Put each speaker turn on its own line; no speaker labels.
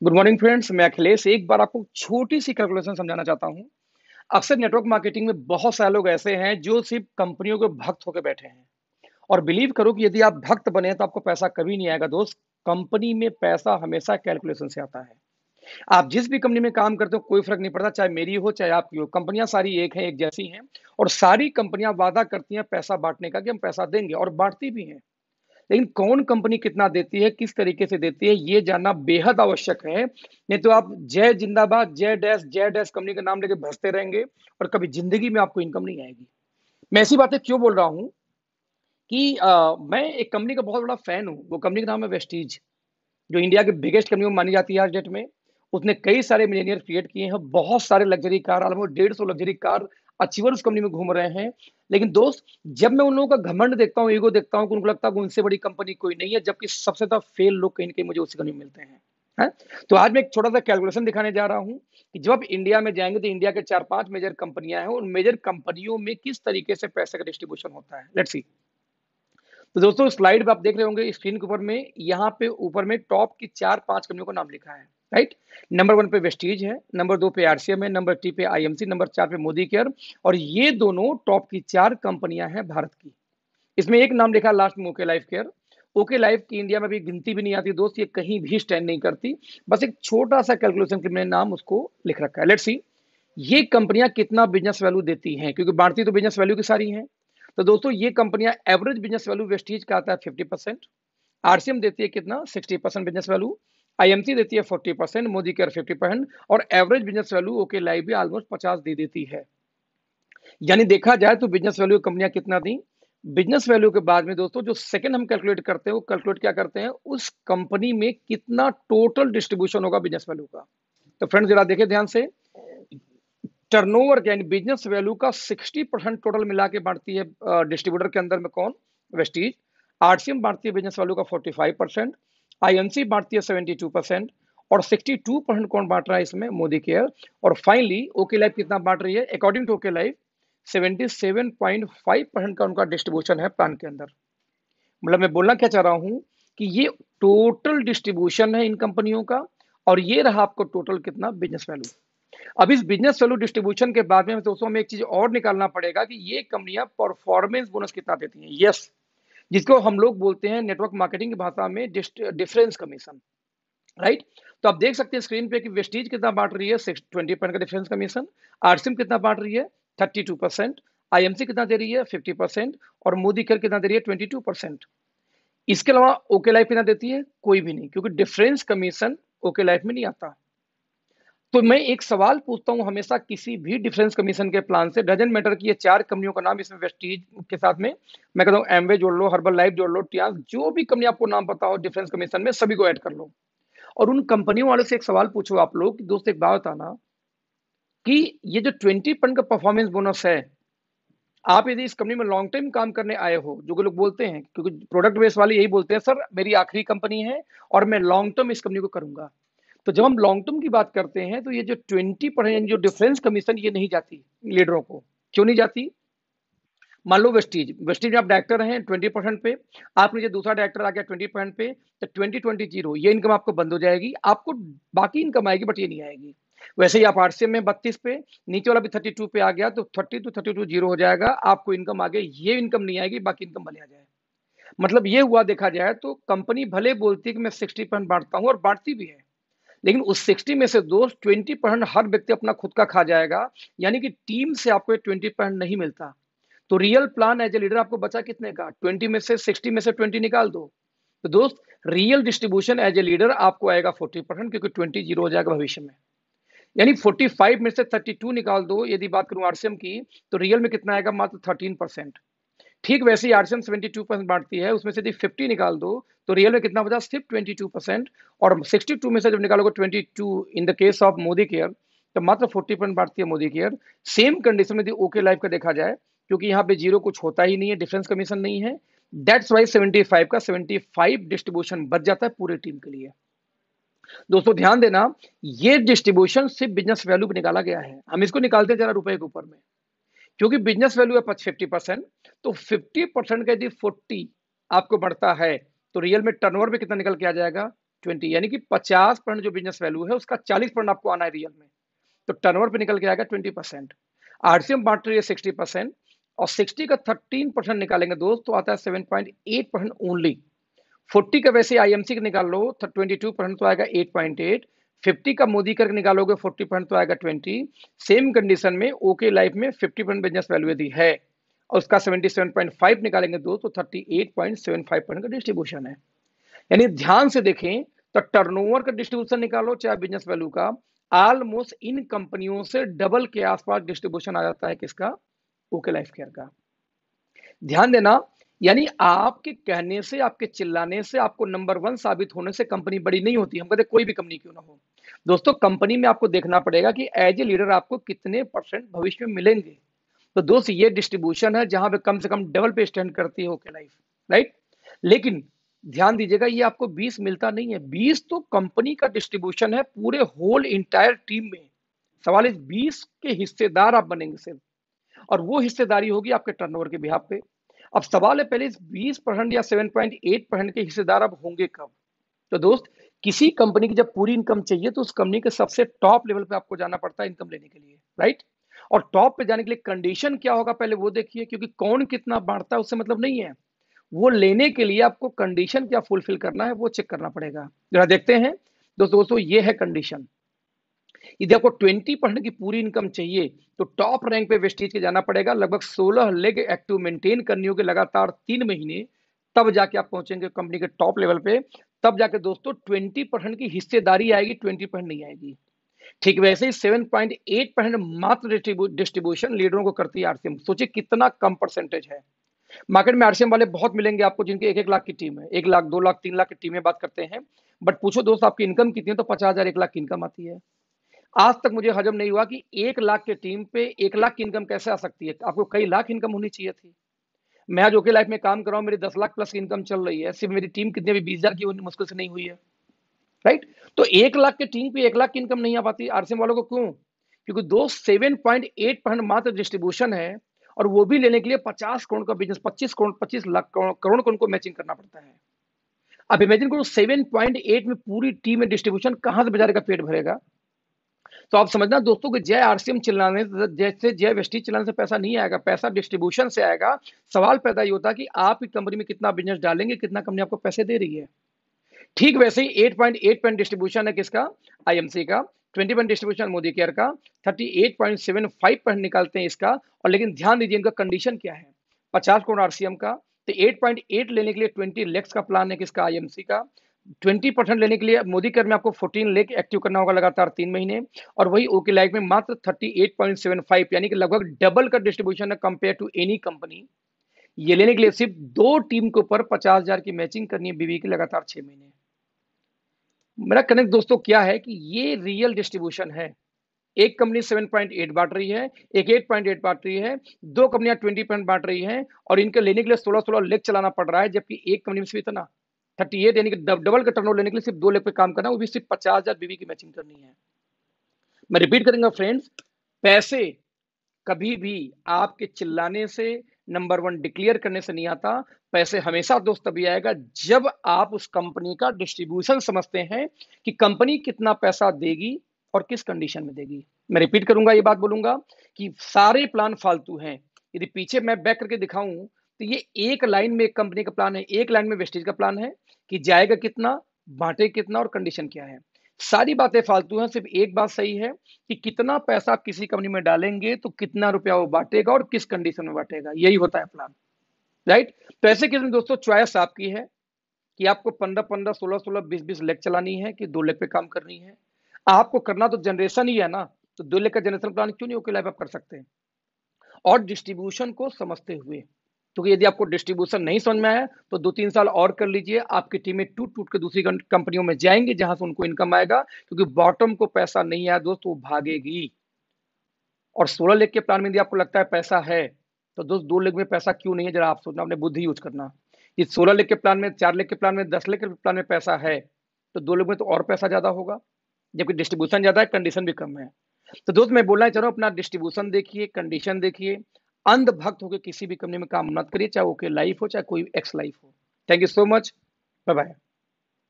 Good morning friends, मैं अखिलेश एक बार आपको छोटी सी कैलकुलेशन समझाना चाहता हूँ। अक्सर नेटवर्क मार्केटिंग में बहुत सारे लोग ऐसे हैं जो सिर्फ कंपनियों के भक्त होकर बैठे हैं। और बिलीव करो कि यदि आप भक्त बने तो आपको पैसा कभी नहीं आएगा दोस्त। कंपनी में पैसा हमेशा कैलकुलेशन से आता है। आप जिस भी कंपनी में काम करते हो कोई फर्क नहीं पड़ता, चाहे मेरी हो चाहे आपकी हो, कंपनियां सारी एक है, एक जैसी हैं। और सारी कंपनियां वादा करती हैं पैसा बांटने का कि हम पैसा देंगे, और बांटती भी हैं। लेकिन कौन कंपनी कितना देती है, किस तरीके से देती है, ये जानना बेहद आवश्यक है। नहीं तो आप जय जिंदाबाद, जय डैश कंपनी का नाम लेके भसते रहेंगे और कभी जिंदगी में आपको इनकम नहीं आएगी। मैं ऐसी बातें क्यों बोल रहा हूं कि मैं एक कंपनी का बहुत बड़ा फैन हूं। वो कंपनी का नाम है वेस्टीज, जो इंडिया की बिगेस्ट कंपनी में मानी जाती है आज डेट में। उसने कई सारे मिलीनियर क्रिएट किए हैं, बहुत सारे luxury car, almost 150 luxury car achiever उस कंपनी में घूम रहे हैं। लेकिन दोस्त, जब मैं उन लोगों का घमंड देखता हूँ, ईगो देखता हूँ, उनको लगता है कि उनसे बड़ी कंपनी कोई नहीं है, जबकि सबसे ज्यादा फेल लोग कहीं ना कहीं मुझे उसी कंपनी में मिलते हैं। है? तो आज मैं एक छोटा सा कैलकुलेशन दिखाने जा रहा हूँ कि जब आप इंडिया में जाएंगे तो इंडिया के 4-5 मेजर कंपनियां हैं, उन मेजर कंपनियों में किस तरीके से पैसे का डिस्ट्रीब्यूशन होता है। Let's see. तो दोस्तों, स्लाइड पे आप देख रहे होंगे स्क्रीन के ऊपर में, यहाँ पे ऊपर में टॉप की 4-5 कंपनियों का नाम लिखा है। राइट। नंबर 1 पे वेस्टीज है, नंबर 2 पे आरसीएम है, नंबर 3 पे आईएमसी, नंबर 4 पे मोदी केयर। और ये दोनों टॉप की 4 कंपनियां हैं भारत की। इसमें एक नाम लिखा लास्ट में, okay life care. Okay life की इंडिया में भी गिनती भी नहीं आती दोस्त, ये कहीं भी स्टैंड नहीं करती। बस एक छोटा सा कैलकुलेशन के मैंने नाम उसको लिख रखा है। लेट्स सी, ये कंपनियां कितना बिजनेस वैल्यू देती हैं, क्योंकि बांटती तो बिजनेस वैल्यू की सारी हैं। तो दोस्तों, ये कंपनियां एवरेज बिजनेस वैल्यू वेस्टीज का आता है 50%, आरसीएम देती है कितना 60% बिजनेस वैल्यू, आईएमसी देती है 40%, मोदी केयर 50%, और average business value okay life भी ऑलमोस्ट 50 दे देती है। यानी देखा जाए तो बिजनेस वैल्यू कंपनियां कितना दी। बिजनेस वैल्यू के बाद में दोस्तों जो सेकंड हम कैलकुलेट करते हैं, वो कैलकुलेट क्या करते हैं, उस कंपनी में कितना टोटल डिस्ट्रीब्यूशन होगा बिजनेस वैल्यू का। तो फ्रेंड्स, जरा देखिए ध्यान से। टर्नओवर यानी बिजनेस वैल्यू का 60% टोटल मिला के बांटती है डिस्ट्रीब्यूटर के अंदर में कौन, वेस्टीज। आरसीएम बांटती है बिजनेस वैल्यू का 45%, आईएमसी बांटती है 72%, और 62% कौन बांट रहा है इसमें, मोदी केयर। और फाइनली ओके लाइफ कितना बांट रही है, अकॉर्डिंग टू ओके लाइफ 77.5% का उनका डिस्ट्रीब्यूशन है प्लान के अंदर। मतलब मैं बोलना क्या चाह रहा हूं कि ये टोटल डिस्ट्रीब्यूशन है इन कंपनियों का, और ये रहा आपको टोटल कितना बिजनेस वैल्यू। अब इस बिजनेस वैल्यू डिस्ट्रीब्यूशन के बाद में दोस्तों हमें एक चीज और निकालना पड़ेगा कि ये कंपनियां परफॉर्मेंस बोनस कितना देती हैं। यस, जिसको हम लोग बोलते हैं नेटवर्क मार्केटिंग की भाषा में डिफरेंस कमीशन। राइट। तो आप देख सकते हैं स्क्रीन पे कि वेस्टीज कितना बांट रही है, 20% का डिफरेंस कमीशन। आरसीएम कितना बांट रही है, 32%। आईएमसी कितना दे रही है, 50%। और मोदी केयर कितना दे रही है, 22%। इसके अलावा ओके लाइफ कितना देती है, कोई भी नहीं, क्योंकि डिफरेंस कमीशन ओके लाइफ में नहीं आता। तो मैं एक सवाल पूछता हूं हमेशा किसी भी डिफरेंस कमीशन के प्लान से, डजंट मैटर कि ये 4 कंपनियों का नाम इसमें वेस्टीज के साथ में, मैं कहता हूं एमवे जोड़ लो, हर्बल लाइफ जोड़ लो, टियास, जो भी कंपनी आपको नाम पता हो डिफरेंस कमीशन में, सभी को ऐड कर लो। और उन कंपनियों वाले से एक सवाल पूछो आप लोग कि दोस्त एक बात बताना कि ये जो 20% का परफॉर्मेंस बोनस है, आप यदि इस कंपनी में लॉन्ग टाइम काम करने आए हो, जो लोग बोलते हैं, क्योंकि प्रोडक्ट बेस वाले यही बोलते हैं, सर मेरी आखिरी कंपनी है और मैं लॉन्ग टर्म इस कंपनी को करूंगा। तो जब हम लॉन्ग टर्म की बात करते हैं तो ये जो 20% जो डिफरेंस कमीशन, ये नहीं जाती लीडरों को। क्यों नहीं जाती? मान लो वेस्टीज वेस्टीज में आप डायरेक्टर हैं 20% पे, आप नीचे दूसरा डायरेक्टर आ गया 20% पे, तो 20-20-0 ये इनकम आपको बंद हो जाएगी। आपको बाकी इनकम आएगी बट ये नहीं आएगी। वैसे ही आप आरसीएम में 32 पे, नीचे वाला भी 32 पे आ गया, तो 30-32 0 हो जाएगा, आपको इनकम आ गई, ये इनकम नहीं आएगी, बाकी इनकम भले आ जाए। मतलब ये हुआ, देखा जाए तो कंपनी भले बोलती है कि मैं 60% बांटता हूँ, और बांटती भी है, लेकिन उस 60 में से दोस्त 20% हर व्यक्ति अपना खुद का खा जाएगा। यानी कि टीम से आपको 20% नहीं मिलता। तो real plan as a leader आपको बचा कितने का, 20 में से 60 में से 20 निकाल दो। तो दोस्त, real distribution as a leader आपको आएगा 40%, क्योंकि 20 0 हो जाएगा भविष्य में। यानी 45 में से 32 निकाल दो, यदि बात करूं आरसीएम की, तो रियल में कितना आएगा, मात्र 13%। ठीक वैसे ही आरसीएम 72% बांटती है, उसमें से यदि 50 निकाल दो तो रियल में कितना बचा, सिर्फ 22%। और 62 में से जब निकालोगे 22 in the case of Modi care, तो मात्र 40% बांटती है मोदी केयर। सेम कंडीशन में यदि ओके लाइफ का देखा जाए, क्योंकि यहाँ पे जीरो कुछ होता ही नहीं है, डिफरेंस कमीशन नहीं है, दैट्स वाई 75 का 75 डिस्ट्रीब्यूशन बच जाता है पूरी टीम के लिए। दोस्तों ध्यान देना, ये डिस्ट्रीब्यूशन सिर्फ बिजनेस वैल्यू पे निकाला गया है। हम इसको निकालते हैं जरा रुपए के ऊपर में, क्योंकि बिजनेस वैल्यू है 50%, तो 50% का यदि 40 आपको बढ़ता है, तो रियल में टर्नओवर में कितना निकल के आ जाएगा, 20, यानी कि 50% जो बिजनेस वैल्यू है उसका 40% आपको आना है रियल में, तो टर्नओवर पे निकल के आएगा 20%। आरसीएम बांट रही है 60%, और 60 का 13% निकालेंगे दोस्त तो आता है 7.8% ओनली। 40 का वैसे आईएमसी का निकाल लो 22% तो आएगा 8.8। 50 का मोदी करके निकालोगे 40% तो आएगा 20। सेम कंडीशन में ओके लाइफ में 50% बिजनेस वैल्यू यदि है और उसका 77.5 निकालेंगे दोस्त तो 38.75% का डिस्ट्रीब्यूशन है। यानी ध्यान से देखें तो टर्नओवर का डिस्ट्रीब्यूशन निकालो चाहे बिजनेस वैल्यू का, ऑलमोस्ट इन कंपनियों से डबल के आसपास डिस्ट्रीब्यूशन आ जाता है किसका, ओके लाइफ केयर का। ध्यान देना, यानी आपके कहने से आपके चिल्लाने से आपको नंबर 1 साबित होने से कंपनी बड़ी नहीं होती। हम कहते कोई भी कंपनी क्यों ना हो दोस्तों, कंपनी में आपको देखना पड़ेगा कि एज ए लीडर आपको कितने परसेंट भविष्य में मिलेंगे। तो दोस्त ये डिस्ट्रीब्यूशन है जहां पे कम से कम डबल पे स्टैंड करती है ओके लाइफ, राइट। लेकिन ध्यान दीजिएगा ये आपको 20 मिलता नहीं है, 20 तो कंपनी का डिस्ट्रीब्यूशन है पूरे होल इंटायर टीम में। सवाल इस 20 के हिस्सेदार आप बनेंगे सिर्फ, और वो हिस्सेदारी होगी आपके टर्नओवर के बिहाफ पे। अब सवाल है पहले इस 20% या 7.8% के हिस्सेदार अब होंगे कब। तो दोस्त किसी कंपनी की जब पूरी इनकम चाहिए तो उस कंपनी के सबसे टॉप लेवल पे आपको जाना पड़ता है इनकम लेने के लिए, राइट। और टॉप पे जाने के लिए कंडीशन क्या होगा पहले वो देखिए, क्योंकि कौन कितना बांटता है उससे मतलब नहीं है, वो लेने के लिए आपको कंडीशन क्या फुलफिल करना है वो चेक करना पड़ेगा। जरा देखते हैं दोस्तों ये है कंडीशन। यदि आपको 20% की पूरी इनकम चाहिए तो टॉप रैंक पे वेस्टीज के जाना पड़ेगा, लगभग 16 लेग एक्टिव मेंटेन करनी होगी लगातार 3 महीने, तब जाके आप पहुंचेंगे कंपनी के टॉप लेवल पे। तब जाके दोस्तों 20% की हिस्सेदारी आएगी, 20% नहीं आएगी। ठीक वैसे ही 7.8% मात्र डिस्ट्रीब्यूशन लीडरों को करती है आरसीएम। सोचिए कितना कम परसेंटेज है। मार्केट में आरसीएम वाले बहुत मिलेंगे आपको जिनके 1-1 लाख की टीम है, 1 लाख 2 लाख 3 लाख की टीमें बात करते हैं, बट पूछो दोस्त आपकी इनकम कितनी है तो 50,000 1 लाख की इनकम आती है। आज तक मुझे हजम नहीं हुआ कि 1 लाख के टीम पे 1 लाख की इनकम कैसे आ सकती है। आपको कई लाख इनकम होनी चाहिए थी। मैं आज ओके लाइफ में काम कर रहा हूं, मेरी 10 लाख प्लस की इनकम चल रही है, सिर्फ मेरी टीम कितने भी 20,000 की मुश्किल से नहीं हुई है, राइट। तो 1 लाख के टीम पे 1 लाख की इनकम नहीं आ पाती आरसीएम वालों को, क्यों? क्योंकि दोस्त 7.8% मात्र डिस्ट्रीब्यूशन है, और वो भी लेने के लिए 50 करोड़ का बिजनेस, 25 करोड़ 25 लाख करोड़ को उनको मैचिंग करना पड़ता है। अब इमेजिन करो 7.8 में पूरी टीम में डिस्ट्रीब्यूशन कहां से बेचारे का पेट भरेगा। तो आप समझना दोस्तों कि जय आरसीएम चिल्लाने जैसे जय वेस्टीज चिल्लाने से पैसा नहीं आएगा, पैसा डिस्ट्रीब्यूशन से आएगा। सवाल पैदा ये होता है कि आप की कंपनी में कितना बिजनेस डालेंगे, कितना कंपनी आपको पैसे दे रही है। ठीक वैसे ही 8.8% डिस्ट्रीब्यूशन है किसका, आईएमसी का, 20% डिस्ट्रीब्यूशन मोदी केयर का, 38.75% निकालते हैं इसका। और लेकिन ध्यान दीजिए इनका कंडीशन क्या है, 50 करोड़ आरसीएम का, तो 8.8 लेने के लिए 20 लाख का प्लान है किसका, आईएमसी का। 20% लेने के लिए मोदी केयर में आपको 14 लाख एक्टिव करना होगा लगातार 3 महीने, और वही ओके लाइफ में मात्र 38.75, यानी कि लगभग डबल का डिस्ट्रीब्यूशन है कंपेयर टू एनी कंपनी। ये लेने के लिए सिर्फ 2 टीम के ऊपर 50,000 की मैचिंग करनी है बीवी की लगातार 6 महीने। मेरा कनेक्ट दोस्तों क्या है कि ये रियल डिस्ट्रीब्यूशन है। एक कंपनी 7.8 बांट रही है, एक 8.8 बांट रही है, 2 कंपनियां 20% बांट रही हैं, और इनके लेने के लिए 16-16 लेग चलाना पड़ रहा है, जबकि एक कंपनी में सिर्फ इतना 38 यानी कि डबल का टर्नओवर लेने के लिए सिर्फ 2 लेग पे काम करना, वो भी सिर्फ 50,000 बीवी की मैचिंग करनी है। मैं रिपीट करूंगा फ्रेंड्स, पैसे कभी भी आपके चिल्लाने से, नंबर 1 डिक्लेयर करने से नहीं आता। पैसे हमेशा दोस्त तभी आएगा जब आप उस कंपनी का डिस्ट्रीब्यूशन समझते हैं कि कंपनी कितना पैसा देगी और किस कंडीशन में देगी। मैं रिपीट करूंगा, ये बात बोलूंगा कि सारे प्लान फालतू हैं। यदि पीछे मैं बैक करके दिखाऊं तो ये एक लाइन में एक कंपनी का प्लान है, एक लाइन में वेस्टेज का प्लान है कि जाएगा कितना, बांटे कितना और कंडीशन क्या है। सारी बातें फालतू हैं, सिर्फ एक बात सही है कि कितना पैसा आप किसी कंपनी में डालेंगे तो कितना रुपया वो बांटेगा और किस कंडीशन में बांटेगा, यही होता है प्लान, राइट। तो ऐसे केस में दोस्तों चॉइस आपकी है कि आपको 15-15, 16-16, 20-20 लेग चलानी है कि 2 लेग पे काम करनी है। आपको करना तो जनरेशन ही है ना, तो 2 लेग का जनरेशन प्लान क्यों नहीं ओके लाइफ आप कर सकते हैं, और डिस्ट्रीब्यूशन को समझते हुए। क्योंकि यदि आपको डिस्ट्रीब्यूशन नहीं समझ में आया तो 2-3 साल और कर लीजिए, आपकी टीमें टूट टूट के दूसरी कंपनियों में जाएंगी जहां से उनको इनकम आएगा, क्योंकि बॉटम को पैसा नहीं आया दोस्त वो भागेगी। और 16 लेग के प्लान में यदि आपको लगता है पैसा है तो दोस्त 2 लेग में पैसा क्यों नहीं है, जरा आप सोचना, अपने बुद्धि यूज करना। इस 16 लेग के प्लान में, 4 लेग के प्लान में, 10 लेग के प्लान में पैसा है तो 2 लेग में तो और पैसा ज्यादा होगा, जबकि डिस्ट्रीब्यूशन ज्यादा है, कंडीशन भी कम है। तो दोस्त मैं बोलना चाह रहा हूँ अपना डिस्ट्रीब्यूशन देखिए, कंडीशन देखिए, अंधभक्त होकर किसी भी कंपनी में काम मत करिए, चाहे ओके लाइफ हो चाहे कोई एक्स लाइफ हो। Thank you so much, bye bye.